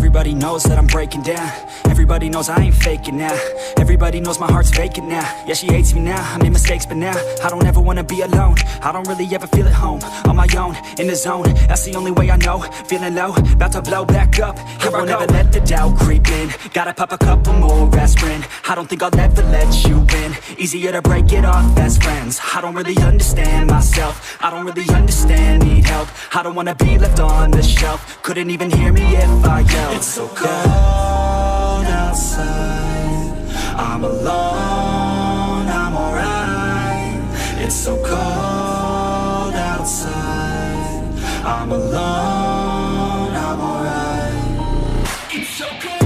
Everybody knows that I'm breaking down. Everybody knows I ain't faking now. Everybody knows my heart's vacant now. Yeah, she hates me now, I made mistakes, but now I don't ever wanna be alone. I don't really ever feel at home. On my own, in the zone, that's the only way I know. Feeling low, about to blow back up. Here I won't ever let the doubt creep in. Gotta pop a couple more aspirin. I don't think I'll ever let you in. Easier to break it off best friends. I don't really understand myself. I don't really understand, need help. I don't wanna be left on the shelf. Couldn't even hear me if I yelled. It's so cold outside, I'm alone, I'm alright. It's so cold outside, I'm alone, I'm alright. It's so cold.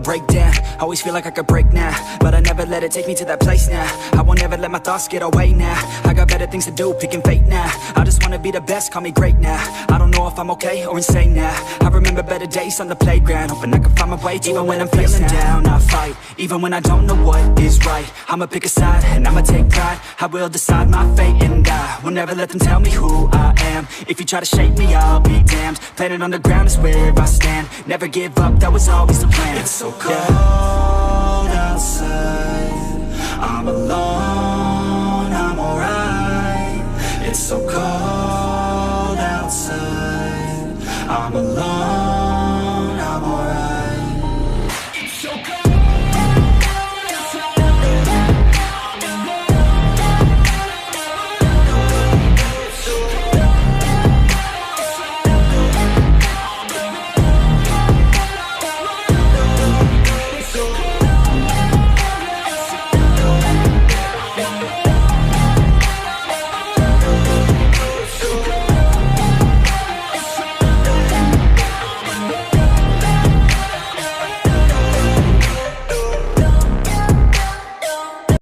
Break down, always feel like I could break now, but I never let it take me to that place now. I won't ever let my thoughts get away now. I got better things to do, picking fate now. I just wanna be the best, call me great now. I don't know if I'm okay or insane now. I remember better days on the playground, hoping I can find my way to even when I'm feeling down. I fight, even when I don't know what is right. I'ma pick a side, and I'ma take pride. I will decide my fate, and I will never let them tell me who I am. If you try to shake me, I'll be damned. Planet on the ground is where I stand. Never give up, that was always the plan. It's so cold outside, I'm alone, I'm alright. It's so cold outside, I'm alone.